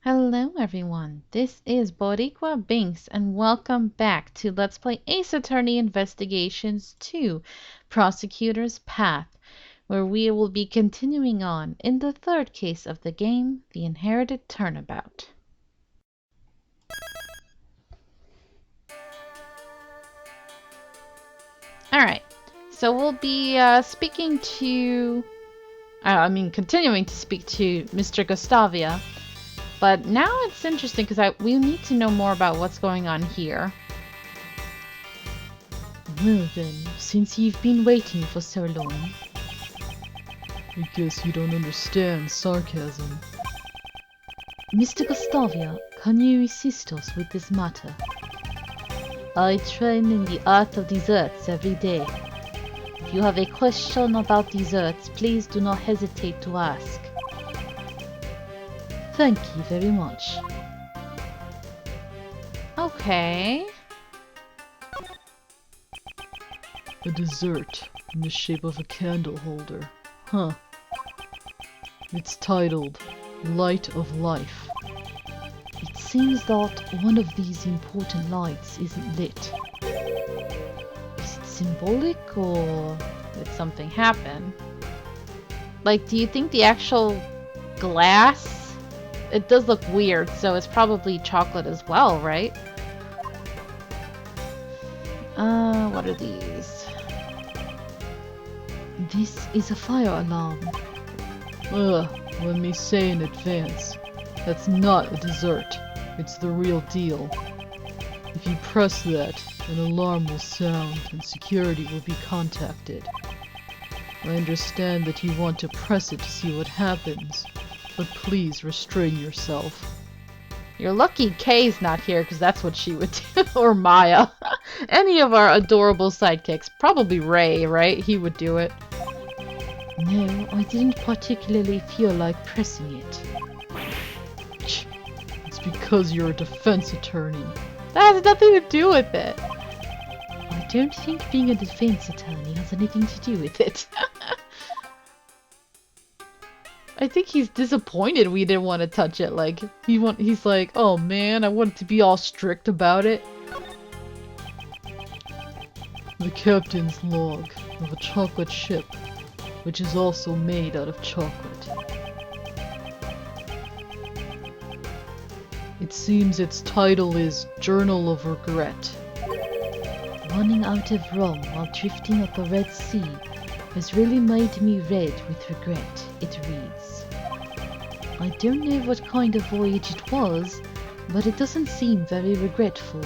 Hello everyone, this is Boricua Binks and welcome back to Let's Play Ace Attorney Investigations 2, Prosecutor's Path, where we will be continuing on in the third case of the game, The Inherited Turnabout. Alright, so we'll be continuing to speak to Mr. Gustavia. But now it's interesting because we need to know more about what's going on here. Well then, since you've been waiting for so long. I guess you don't understand sarcasm. Mr. Gustavia, can you assist us with this matter? I train in the art of desserts every day. If you have a question about desserts, please do not hesitate to ask. Thank you very much. Okay. A dessert in the shape of a candle holder. Huh. It's titled Light of Life. It seems that one of these important lights isn't lit. Is it symbolic or did something happen? Like, do you think the actual glass? It does look weird, so it's probably chocolate as well, right? What are these? This is a fire alarm. Let me say in advance, that's not a dessert. It's the real deal. If you press that, an alarm will sound and security will be contacted. I understand that you want to press it to see what happens. But please restrain yourself. You're lucky Kay's not here, because that's what she would do. Or Maya. Any of our adorable sidekicks. Probably Ray, right? He would do it. No, I didn't particularly feel like pressing it. It's because you're a defense attorney. That has nothing to do with it. I don't think being a defense attorney has anything to do with it. I think he's disappointed we didn't want to touch it. Like, he's like, oh man, I wanted to be all strict about it. The captain's log of a chocolate ship, which is also made out of chocolate. It seems its title is Journal of Regret. Running out of rum while drifting up a Red Sea has really made me red with regret, it reads. I don't know what kind of voyage it was, but it doesn't seem very regretful.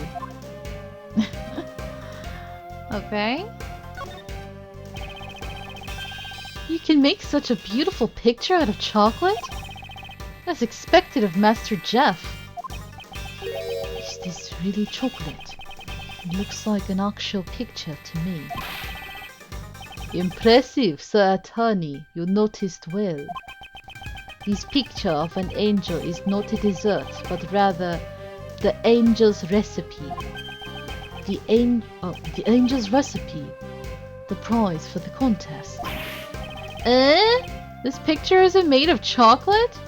Okay. You can make such a beautiful picture out of chocolate? As expected of Master Jeff. Is this really chocolate? It looks like an actual picture to me. Impressive, Sir Attorney. You noticed well. This picture of an angel is not a dessert, but rather the angel's recipe. The angel's recipe. The prize for the contest. This picture isn't made of chocolate?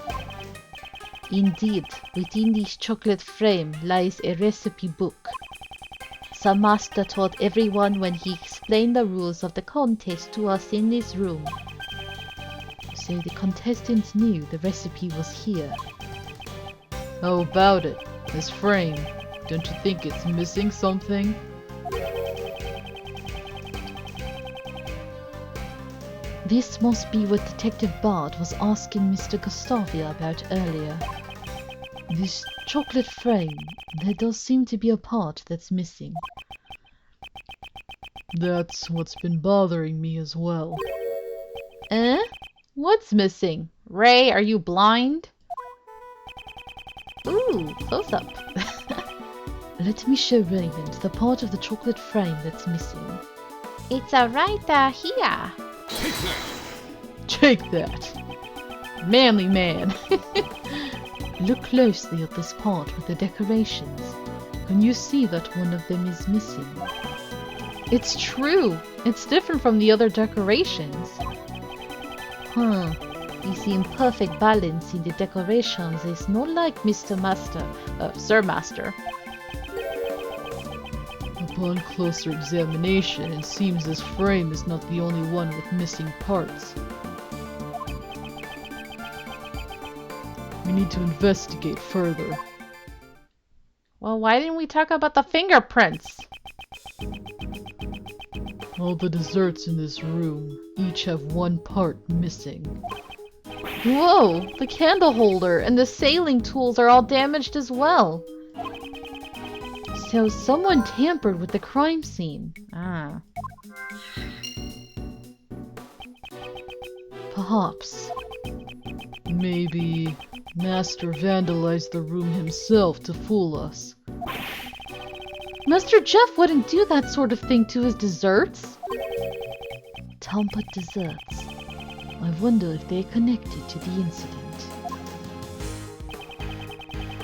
Indeed, within this chocolate frame lies a recipe book. Some master taught everyone when he explained the rules of the contest to us in this room. So the contestants knew the recipe was here. How about it? This frame, don't you think it's missing something? This must be what Detective Badd was asking Mr. Gustavia about earlier. This chocolate frame, there does seem to be a part that's missing. That's what's been bothering me as well. What's missing? Ray, are you blind? Ooh, close up. Let me show Raymond the part of the chocolate frame that's missing. It's right here. Take that! Manly man. Look closely at this part with the decorations. Can you see that one of them is missing? It's true. It's different from the other decorations. Huh. This imperfect balance in the decorations is not like Sir Master. Upon closer examination, it seems this frame is not the only one with missing parts. We need to investigate further. Well, why didn't we talk about the fingerprints? All the desserts in this room each have one part missing. Whoa! The candle holder and the sailing tools are all damaged as well. So someone tampered with the crime scene. Ah. Perhaps. Maybe Master vandalized the room himself to fool us. Master Jeff wouldn't do that sort of thing to his desserts. Tampered desserts. I wonder if they're connected to the incident.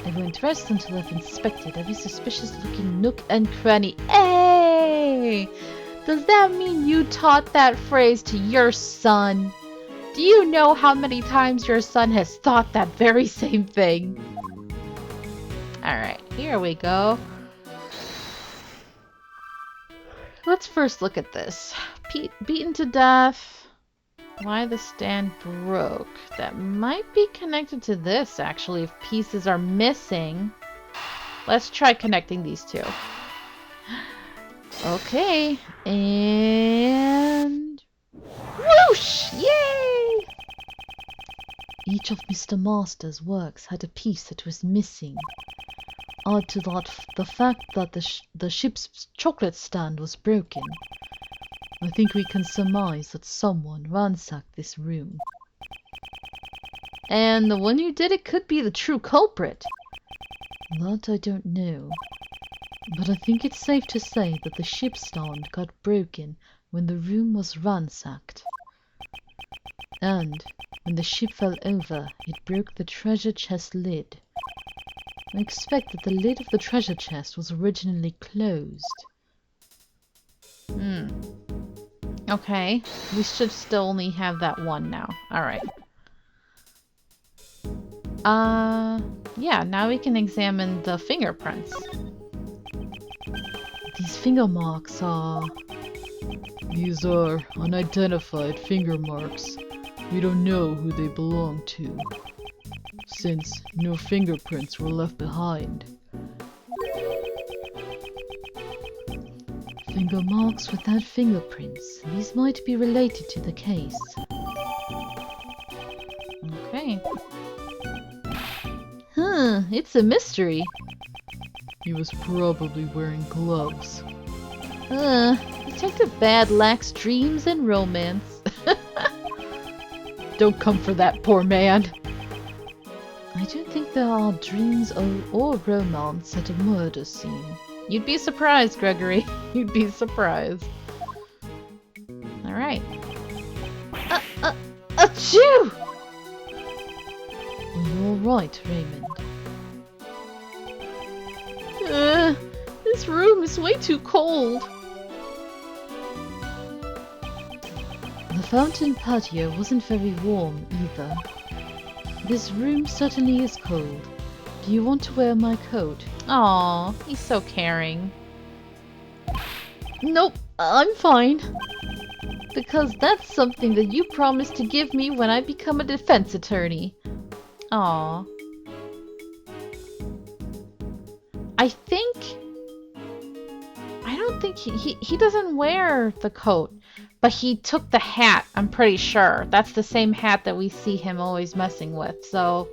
I won't rest until I've inspected every suspicious-looking nook and cranny. Hey! Does that mean you taught that phrase to your son? Do you know how many times your son has thought that very same thing? Alright, here we go. Let's first look at this. Beaten to death. Why the stand broke. That might be connected to this, actually, if pieces are missing. Let's try connecting these two. Okay, and... whoosh! Yay! Each of Mr. Master's works had a piece that was missing. Add to that the fact that the ship's chocolate stand was broken. I think we can surmise that someone ransacked this room. And the one who did it could be the true culprit. That I don't know. But I think it's safe to say that the ship stand got broken when the room was ransacked. And when the ship fell over, it broke the treasure chest lid. I expect that the lid of the treasure chest was originally closed. Okay, we should still only have that one now. Alright. Yeah, now we can examine the fingerprints. These finger marks are... These are unidentified finger marks. We don't know who they belong to, since no fingerprints were left behind. Finger marks without fingerprints. These might be related to the case. Okay. Huh, it's a mystery. He was probably wearing gloves. Detective Badd lacks dreams and romance. Don't come for that poor man. I don't think there are dreams or romance at a murder scene. You'd be surprised, Gregory. You'd be surprised. Alright. Achoo! You're right, Raymond. This room is way too cold. The fountain patio wasn't very warm either. This room certainly is cold. Do you want to wear my coat? Aw, he's so caring. Nope, I'm fine. Because that's something that you promised to give me when I become a defense attorney. Aw. I don't think he doesn't wear the coat, but he took the hat, I'm pretty sure. That's the same hat that we see him always messing with, so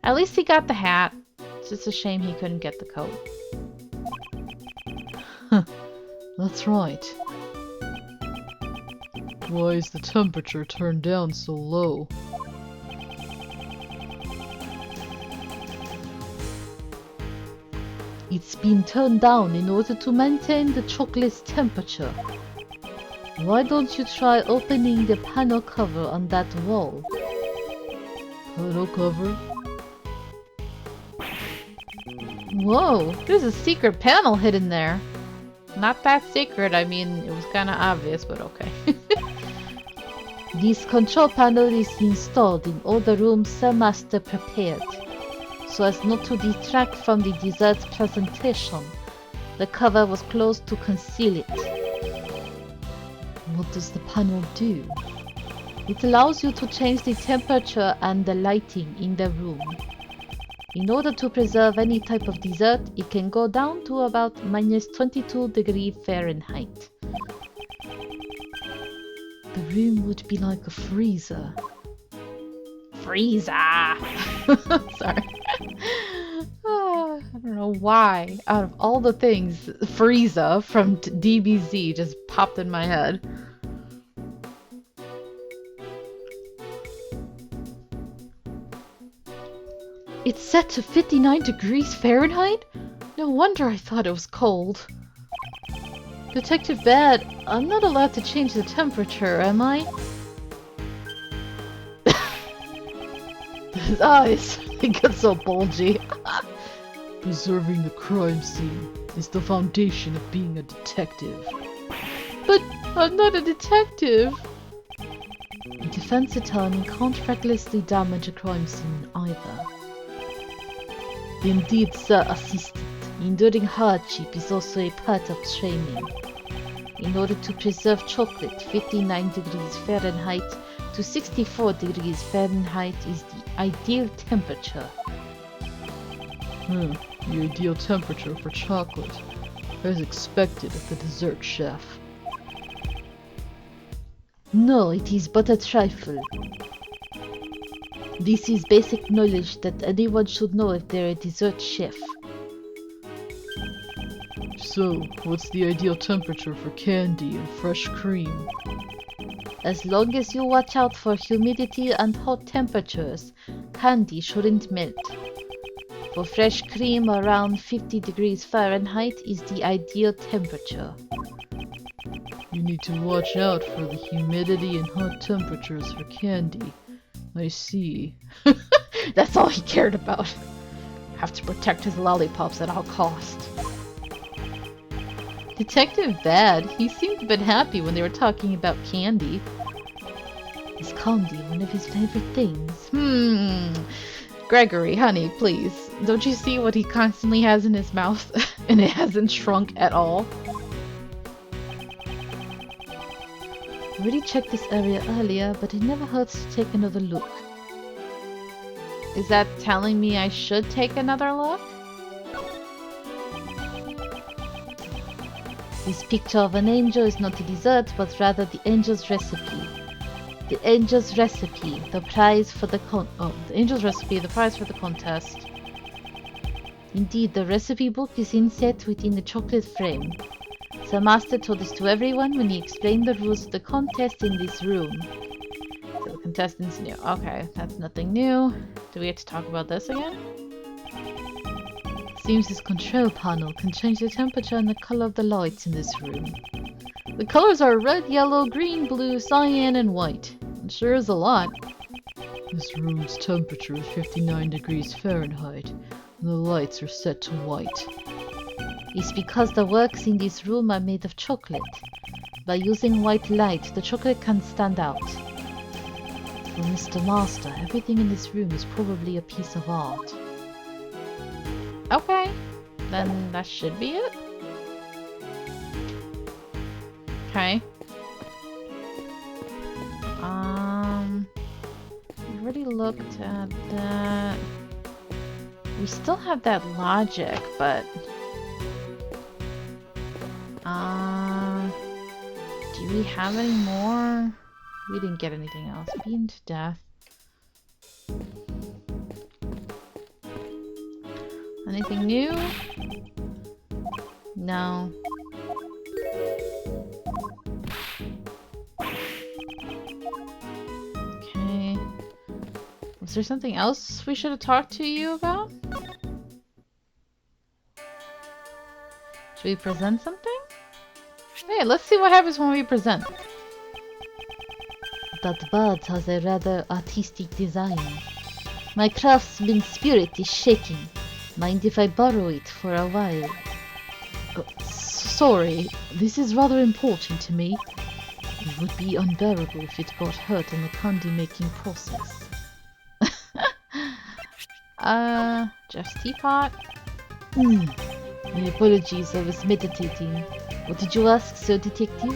at least he got the hat. It's just a shame he couldn't get the coat. That's right. Why is the temperature turned down so low? It's been turned down in order to maintain the chocolate's temperature. Why don't you try opening the panel cover on that wall? Panel cover? Whoa, there's a secret panel hidden there. Not that secret, I mean, it was kind of obvious, but okay. This control panel is installed in all the rooms Sir Master prepared, so as not to detract from the dessert presentation. The cover was closed to conceal it. What does the panel do? It allows you to change the temperature and the lighting in the room. In order to preserve any type of dessert, it can go down to about -22°F. The room would be like a freezer. Freezer! Sorry. I don't know why, out of all the things, Frieza from DBZ just popped in my head. It's set to 59°F? No wonder I thought it was cold. Detective Badd, I'm not allowed to change the temperature, am I? His eyes, they get so bulgy. Preserving the crime scene is the foundation of being a detective. But I'm not a detective. A defense attorney can't recklessly damage a crime scene either. Indeed, Sir Assistant, enduring hardship is also a part of training. In order to preserve chocolate, 59°F to 64°F is the ideal temperature. The ideal temperature for chocolate, as expected of the dessert chef. No, it is but a trifle. This is basic knowledge that anyone should know if they're a dessert chef. So, what's the ideal temperature for candy and fresh cream? As long as you watch out for humidity and hot temperatures, candy shouldn't melt. For fresh cream, around 50°F is the ideal temperature. You need to watch out for the humidity and hot temperatures for candy. I see. That's all he cared about. Have to protect his lollipops at all costs. Detective Badd, he seemed a bit happy when they were talking about candy. Is candy one of his favorite things? Gregory, honey, please. Don't you see what he constantly has in his mouth? And it hasn't shrunk at all? I already checked this area earlier, but it never hurts to take another look. Is that telling me I should take another look? This picture of an angel is not a dessert, but rather the angel's recipe. The angel's recipe, the prize for the prize for the contest. Indeed, the recipe book is inset within the chocolate frame. Sir Master told this to everyone when he explained the rules of the contest in this room. So the contestants knew. Okay, that's nothing new. Do we have to talk about this again? Seems this control panel can change the temperature and the color of the lights in this room. The colors are red, yellow, green, blue, cyan, and white. It sure is a lot. This room's temperature is 59°F, and the lights are set to white. It's because the works in this room are made of chocolate. By using white light, the chocolate can stand out. For Mr. Master, everything in this room is probably a piece of art. Okay, then that should be it. Okay. We already looked at that. We still have that logic, but do we have any more? We didn't get anything else. Beaten to death. Anything new? No. Okay. Was there something else we should have talked to you about? Should we present something? Hey, let's see what happens when we present. That bird has a rather artistic design. My craftsman's spirit is shaking. Mind if I borrow it for a while? Sorry, this is rather important to me. It would be unbearable if it got hurt in the candy-making process. Jeff's teapot. My apologies, I was meditating. What did you ask, sir, detective?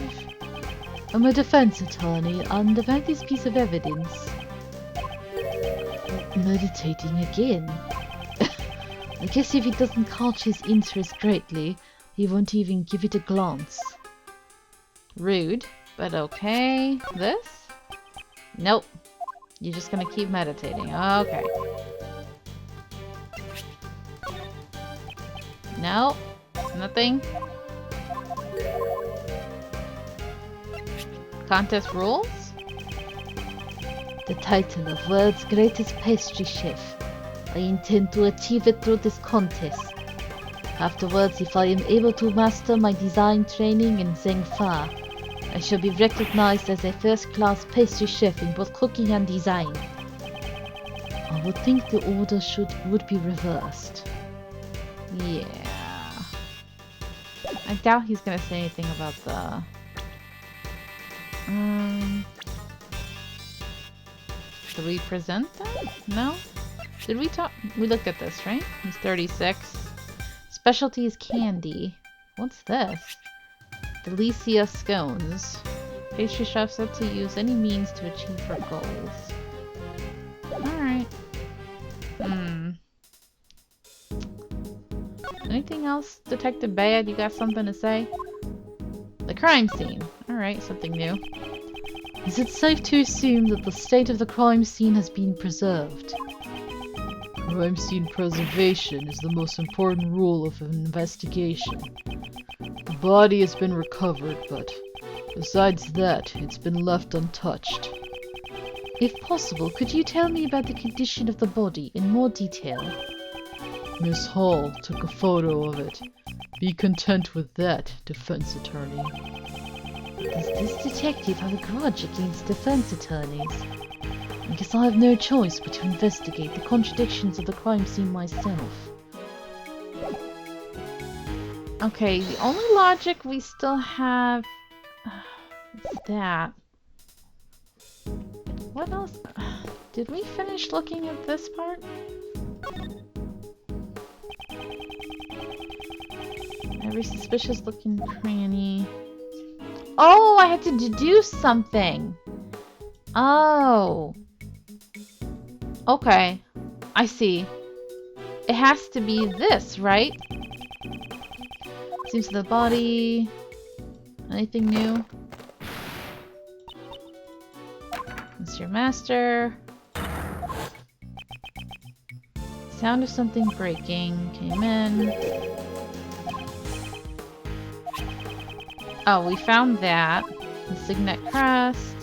I'm a defense attorney, and I've had this piece of evidence. Meditating again? I guess if it doesn't catch his interest greatly, he won't even give it a glance. Rude, but okay. This? Nope. You're just gonna keep meditating. Okay. No. Nothing. Contest rules? The title of world's greatest pastry chef. I intend to achieve it through this contest. Afterwards, if I am able to master my design training in Zheng Fa, I shall be recognized as a first-class pastry chef in both cooking and design. I would think the order would be reversed. Yeah. I doubt he's gonna say anything about the... Should we present them? No? Did we talk? We looked at this, right? He's 36. Specialty is candy. What's this? Delicia scones. Pastry chef said to use any means to achieve her goals. Alright. Anything else, Detective Badd? You got something to say? The crime scene. Alright, something new. Is it safe to assume that the state of the crime scene has been preserved? Crime scene preservation is the most important rule of an investigation. The body has been recovered, but besides that, it's been left untouched. If possible, could you tell me about the condition of the body in more detail? Miss Hall took a photo of it. Be content with that, defense attorney. Does this detective have a grudge against defense attorneys? I guess I have no choice but to investigate the contradictions of the crime scene myself. Okay, the only logic we still have is that. What else? Did we finish looking at this part? Every suspicious looking cranny. Oh, I had to deduce something. Oh. Okay. I see. It has to be this, right? Seems the body. Anything new? Mr. Master. Sound of something breaking came in. Oh, we found that. The signet crest.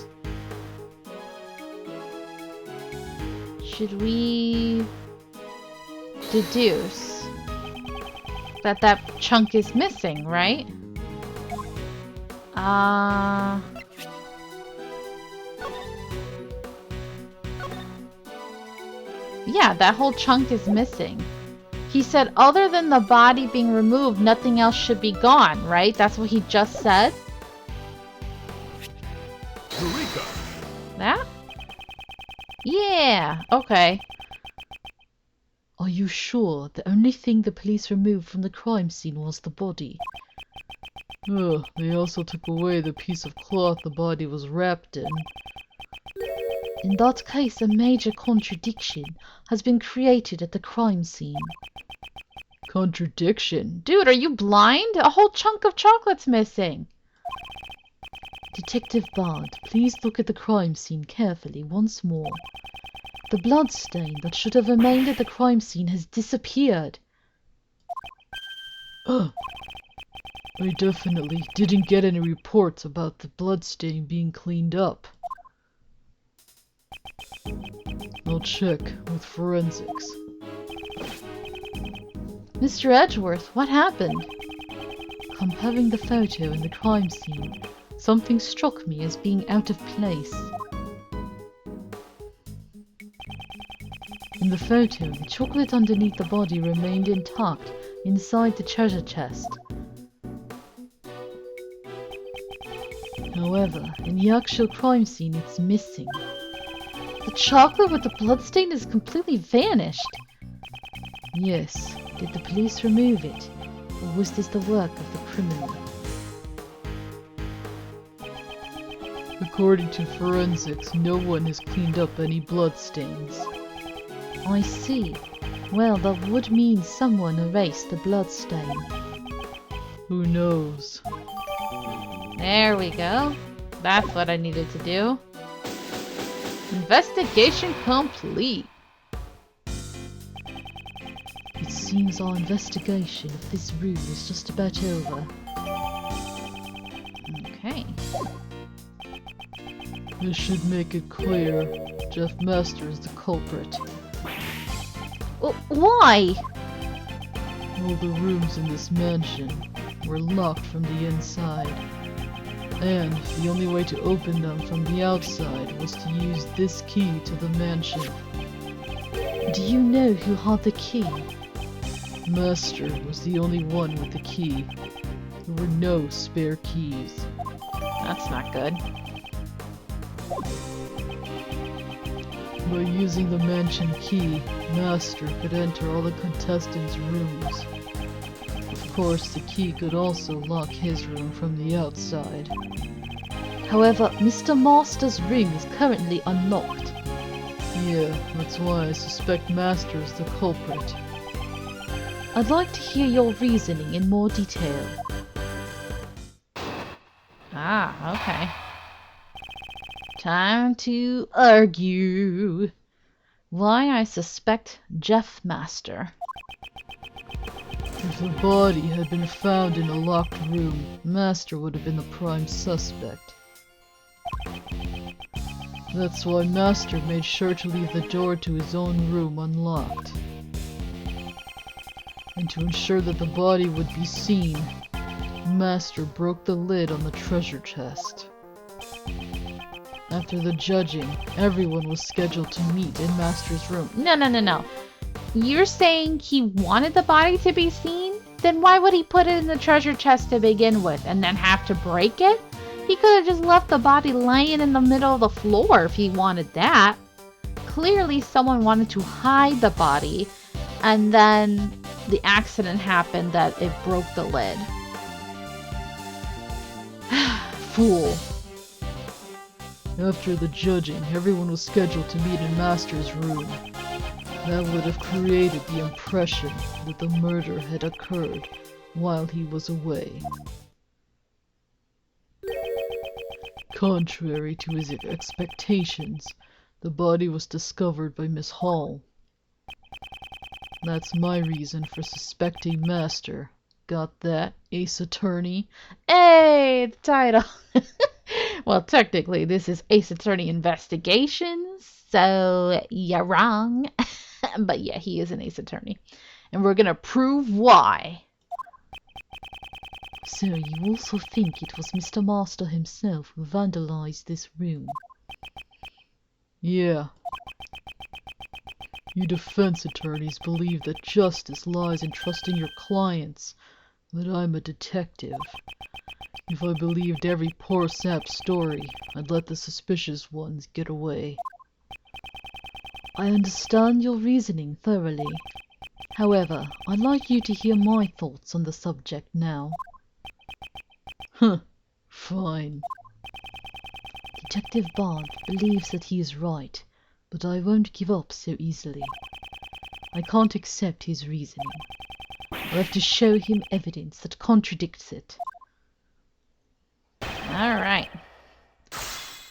Should we deduce that that chunk is missing, right? Yeah, that whole chunk is missing. He said other than the body being removed, nothing else should be gone, right? That's what he just said? Eureka! That? Yeah, okay. Are you sure the only thing the police removed from the crime scene was the body? They also took away the piece of cloth the body was wrapped in. In that case, a major contradiction has been created at the crime scene. Contradiction? Dude, are you blind? A whole chunk of chocolate's missing. Detective Badd, please look at the crime scene carefully once more. The blood stain that should have remained at the crime scene has disappeared. I definitely didn't get any reports about the blood stain being cleaned up. I'll check with forensics. Mr. Edgeworth, what happened? Comparing the photo and the crime scene, something struck me as being out of place. In the photo, the chocolate underneath the body remained intact inside the treasure chest. However, in the actual crime scene, it's missing. The chocolate with the bloodstain is completely vanished. Yes, did the police remove it? Or was this the work of the criminal? According to forensics, no one has cleaned up any bloodstains. I see. Well, that would mean someone erased the bloodstain. Who knows? There we go. That's what I needed to do. Investigation complete. It seems our investigation of this room is just about over. Okay. This should make it clear. Jeff Master is the culprit. Why? All the rooms in this mansion were locked from the inside. And the only way to open them from the outside was to use this key to the mansion. Do you know who had the key? Master was the only one with the key. There were no spare keys. That's not good. By using the mansion key, Master could enter all the contestants' rooms. Of course, the key could also lock his room from the outside. However, Mr. Master's room is currently unlocked. Yeah, that's why I suspect Master is the culprit. I'd like to hear your reasoning in more detail. Ah, okay. Time to argue why I suspect Jeff Master. If the body had been found in a locked room, Master would have been the prime suspect. That's why Master made sure to leave the door to his own room unlocked. And to ensure that the body would be seen, Master broke the lid on the treasure chest. After the judging, everyone was scheduled to meet in Master's room. No. You're saying he wanted the body to be seen? Then why would he put it in the treasure chest to begin with and then have to break it? He could have just left the body laying in the middle of the floor if he wanted that. Clearly someone wanted to hide the body, and then the accident happened that it broke the lid. Fool! After the judging, everyone was scheduled to meet in Master's room. That would have created the impression that the murder had occurred while he was away. Contrary to his expectations, the body was discovered by Miss Hall. That's my reason for suspecting Master. Got that, Ace Attorney? Hey, the title. Well, technically, this is Ace Attorney Investigations, so you're wrong. But yeah, he is an Ace Attorney. And we're gonna prove why. So you also think it was Mr. Master himself who vandalized this room? Yeah. You defense attorneys believe that justice lies in trusting your clients, that I'm a detective. If I believed every poor sap's story, I'd let the suspicious ones get away. I understand your reasoning thoroughly. However, I'd like you to hear my thoughts on the subject now. Fine. Detective Badd believes that he is right, but I won't give up so easily. I can't accept his reasoning. I have to show him evidence that contradicts it. Alright.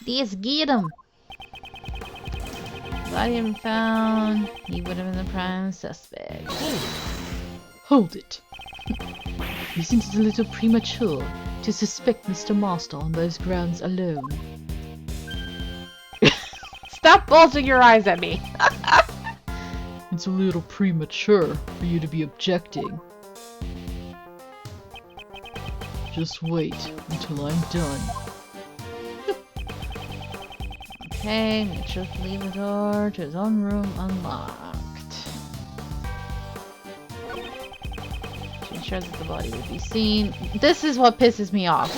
Let's get him. Body hadn't found. He would have been the prime suspect. Hold it. Isn't it a little premature to suspect Mr. Master on those grounds alone? Stop bulging your eyes at me. It's a little premature for you to be objecting. Just wait until I'm done. Okay, make sure to leave the door to his own room unlocked. To ensure that the body would be seen. This is what pisses me off.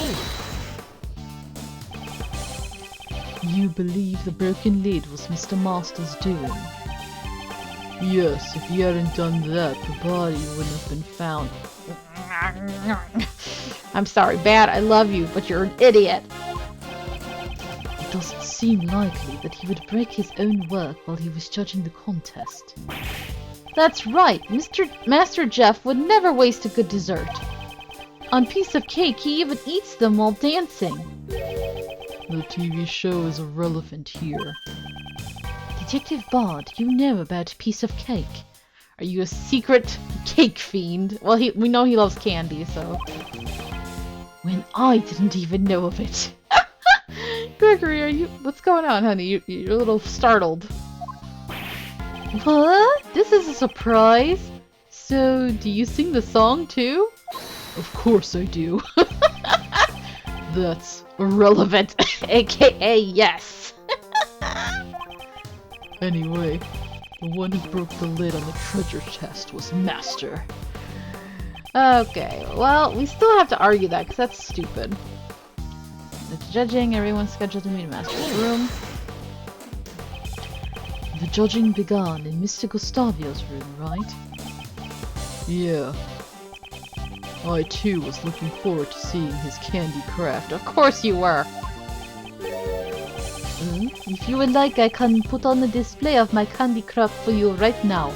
you believe the broken lid was Mr. Master's doing? Yes, if he hadn't done that, the body wouldn't have been found. I'm sorry, Badd, I love you, but you're an idiot. It doesn't seem likely that he would break his own work while he was judging the contest. That's right, Master Jeff would never waste a good dessert. On piece of cake, he even eats them while dancing. The TV show is irrelevant here. Detective Badd, you know about a piece of cake. Are you a secret cake fiend? Well, we know he loves candy, so... When I didn't even know of it. Gregory, what's going on, honey? You're a little startled. What? This is a surprise. So, do you sing the song too? Of course I do. That's irrelevant, aka yes. Anyway, the one who broke the lid on the treasure chest was Master. Okay, well, we still have to argue that, because that's stupid. It's judging, everyone's scheduled to meet in Master's room. The judging began in Mr. Gustavio's room, right? Yeah. I too was looking forward to seeing his candy craft. Of course you were! If you would like, I can put on a display of my candy craft for you right now.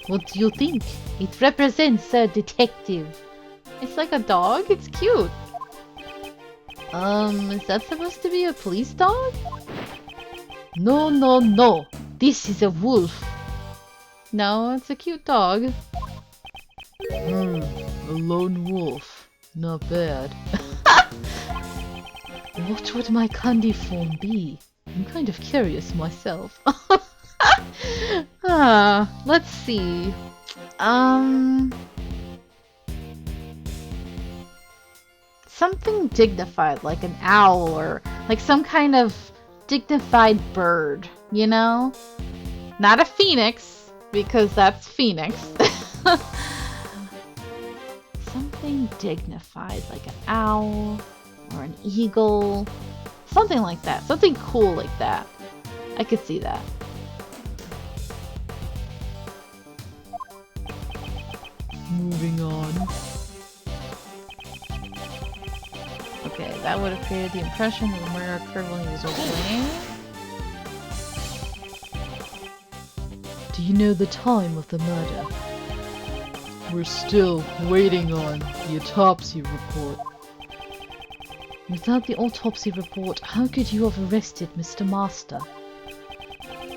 What do you think? It represents a detective. It's like a dog? It's cute. Is that supposed to be a police dog? No, no, no. This is a wolf. No, it's a cute dog. A lone wolf. Not bad. What would my candy form be? I'm kind of curious myself. Let's see. Something dignified, like an owl or like some kind of dignified bird, you know? Not a phoenix, because that's Phoenix. Something dignified, like an owl or an eagle. Something like that. Something cool like that. I could see that. Moving on. Okay, that would have created the impression that the murder occurred when he was away. Do you know the time of the murder? We're still waiting on the autopsy report. Without the autopsy report, how could you have arrested Mr. Master?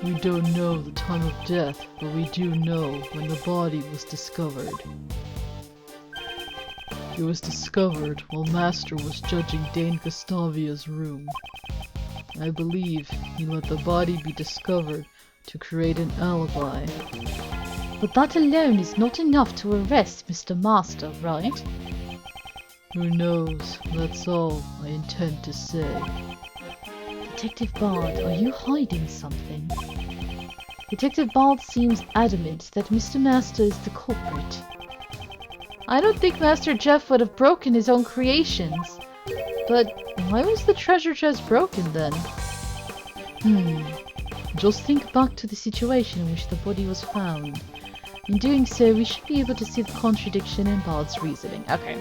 We don't know the time of death, but we do know when the body was discovered. It was discovered while Master was judging Dane Gustavia's room. I believe he let the body be discovered to create an alibi. But that alone is not enough to arrest Mr. Master, right? Who knows? That's all I intend to say. Detective Badd, are you hiding something? Detective Badd seems adamant that Mr. Master is the culprit. I don't think Master Jeff would have broken his own creations. But why was the treasure chest broken then? Just think back to the situation in which the body was found. In doing so, we should be able to see the contradiction in Badd's reasoning. Okay,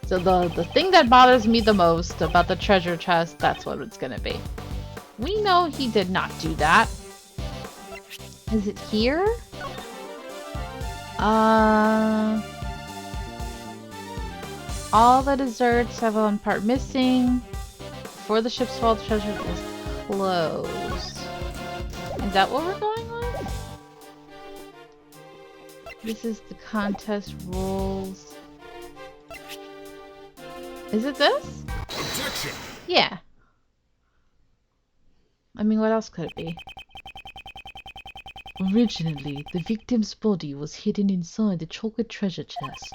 so the thing that bothers me the most about the treasure chest, that's what it's gonna be. We know he did not do that. Is it here? All the desserts have one part missing. Before the ship's fall, the treasure was closed. Is that what we're going with? This is the contest rules. Is it this? Objection! Yeah. I mean, what else could it be? Originally, the victim's body was hidden inside the chocolate treasure chest.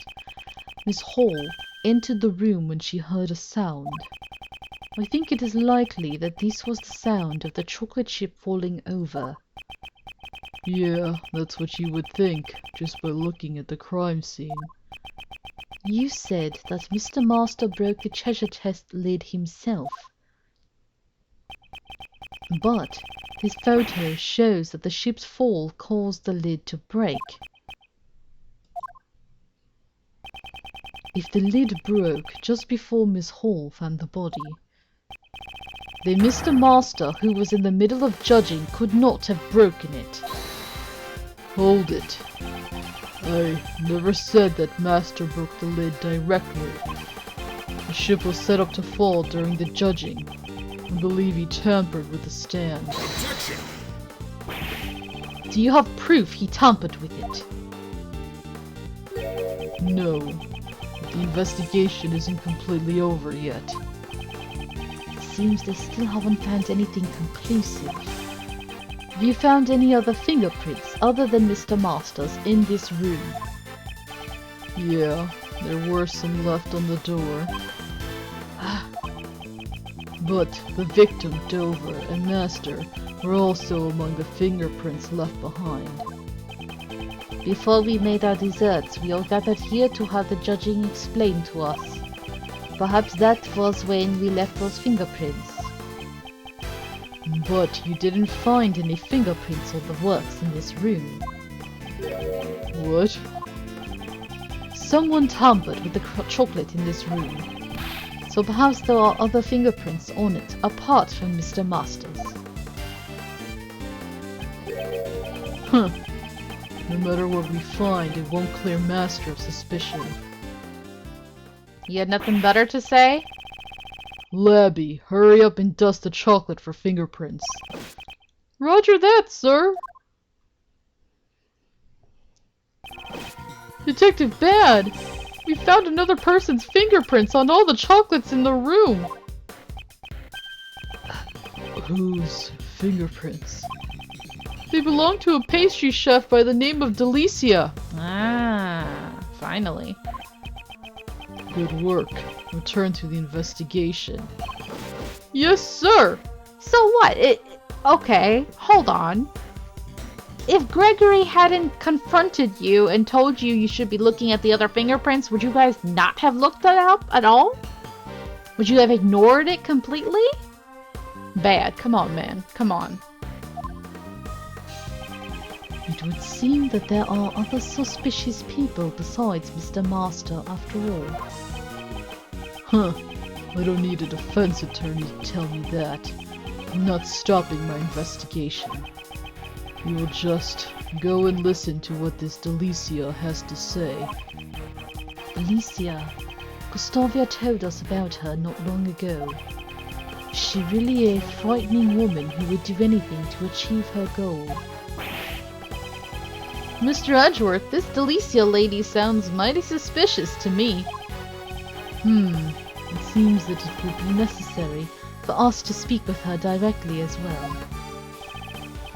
Miss Hall entered the room when she heard a sound. I think it is likely that this was the sound of the chocolate ship falling over. Yeah, that's what you would think, just by looking at the crime scene. You said that Mr. Master broke the treasure chest lid himself. But this photo shows that the ship's fall caused the lid to break. If the lid broke just before Miss Hall found the body, then Mr. Master, who was in the middle of judging, could not have broken it. Hold it. I never said that Master broke the lid directly. The ship was set up to fall during the judging. I believe he tampered with the stand. Do you have proof he tampered with it? No. The investigation isn't completely over yet. It seems they still haven't found anything conclusive. Have you found any other fingerprints other than Mr. Master's in this room? Yeah, there were some left on the door. But the victim, Dover, and Master were also among the fingerprints left behind. Before we made our desserts, we all gathered here to have the judging explained to us. Perhaps that was when we left those fingerprints. But you didn't find any fingerprints Of the works in this room. What? Someone tampered with the chocolate in this room. So perhaps there are other fingerprints on it, apart from Mr. Master's. Huh. No matter what we find, it won't clear Master of suspicion. You had nothing better to say? Labby, hurry up and dust the chocolate for fingerprints. Roger that, sir! Detective Badd! We found another person's fingerprints on all the chocolates in the room! Whose fingerprints? They belong to a pastry chef by the name of Delicia. Ah, finally. Good work. Return to the investigation. Yes, sir! So what? Okay, hold on. If Gregory hadn't confronted you and told you you should be looking at the other fingerprints, would you guys not have looked that up at all? Would you have ignored it completely? Bad. Come on, man. Come on. It would seem that there are other suspicious people besides Mr. Master after all. Huh. I don't need a defense attorney to tell me that. I'm not stopping my investigation. We will just go and listen to what this Delicia has to say. Delicia. Gustavia told us about her not long ago. Is she really a frightening woman who would do anything to achieve her goal? Mr. Edgeworth, this Delicia lady sounds mighty suspicious to me. It seems that it would be necessary for us to speak with her directly as well.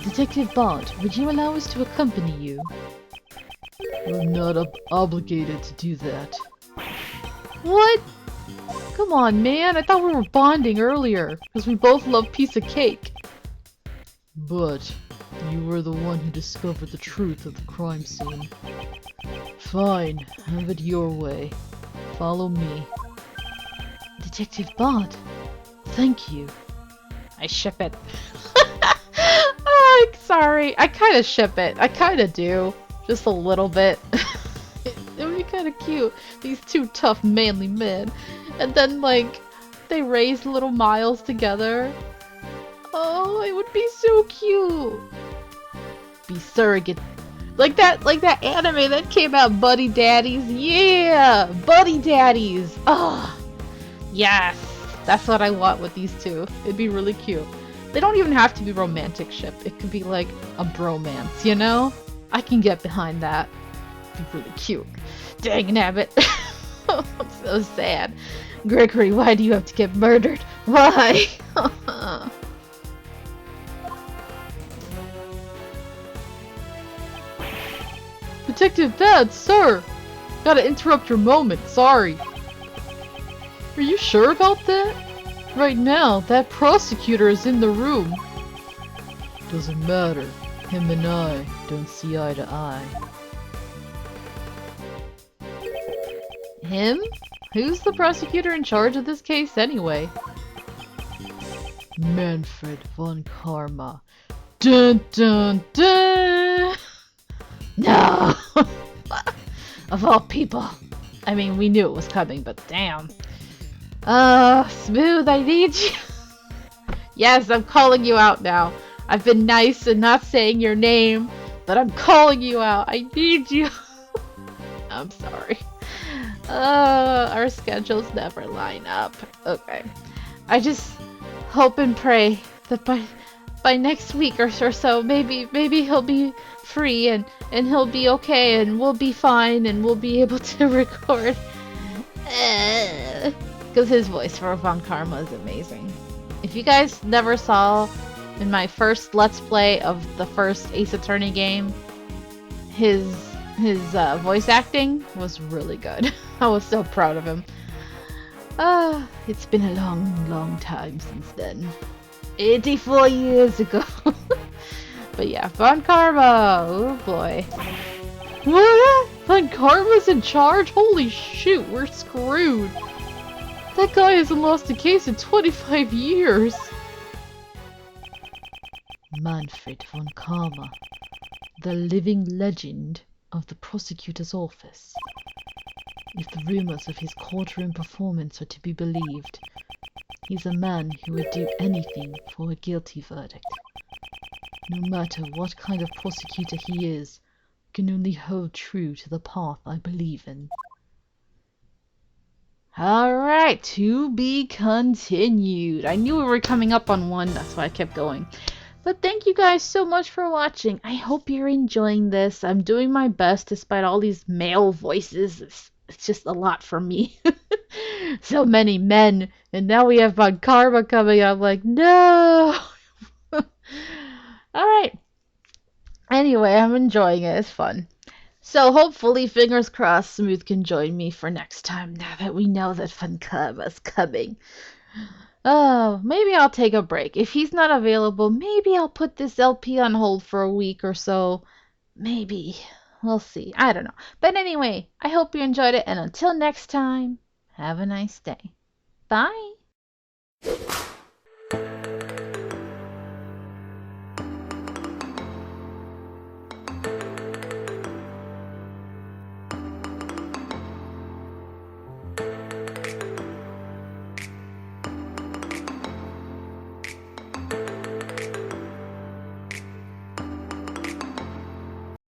Detective Badd, would you allow us to accompany you? I'm not obligated to do that. What? Come on, man. I thought we were bonding earlier, because we both love piece of cake. But you were the one who discovered the truth of the crime scene. Fine, have it your way. Follow me. Detective Badd, thank you. I ship it. Oh, sorry. I kind of ship it. I kind of do. Just a little bit. It would be kind of cute. These two tough, manly men. And then, like, they raise little Miles together. Oh, it would be so cute. Be surrogate. Like that anime that came out, Buddy Daddies. Yeah! Buddy Daddies. Oh, yes. That's what I want with these two. It'd be really cute. They don't even have to be romantic ship. It could be like a bromance, you know? I can get behind that. It'd be really cute. Dang nabbit. I'm so sad. Gregory, why do you have to get murdered? Why? Detective Badd, sir! Gotta interrupt your moment, sorry. Are you sure about that? Right now, that prosecutor is in the room. Doesn't matter. Him and I don't see eye to eye. Him? Who's the prosecutor in charge of this case anyway? Manfred von Karma. Dun dun dun! No! Of all people. I mean, we knew it was coming, but damn. Smooth, I need you. Yes, I'm calling you out now. I've been nice and not saying your name, but I'm calling you out. I need you. I'm sorry. Our schedules never line up. Okay. I just hope and pray that by next week or so, maybe he'll be free and he'll be okay and we'll be fine and we'll be able to record. Because his voice for Von Karma is amazing. If you guys never saw in my first Let's Play of the first Ace Attorney game, his voice acting was really good. I was so proud of him. It's been a long time since then. 84 years ago. But yeah, Von Karma. Oh boy. What? Von Karma's in charge? Holy shoot, we're screwed. That guy hasn't lost a case in 25 years. Manfred von Karma, the living legend of the prosecutor's office. If the rumors of his courtroom performance are to be believed, he's a man who would do anything for a guilty verdict. No matter what kind of prosecutor he is, I can only hold true to the path I believe in. Alright, to be continued. I knew we were coming up on one, that's why I kept going. But thank you guys so much for watching. I hope you're enjoying this. I'm doing my best despite all these male voices. It's just a lot for me. So many men. And now we have Von Karma coming. I'm like, no. Alright. Anyway, I'm enjoying it. It's fun. So hopefully, fingers crossed, Smooth can join me for next time now that we know that Von Karma's coming. Oh, maybe I'll take a break. If he's not available, maybe I'll put this LP on hold for a week or so. Maybe. We'll see. I don't know. But anyway, I hope you enjoyed it, and until next time, have a nice day. Bye!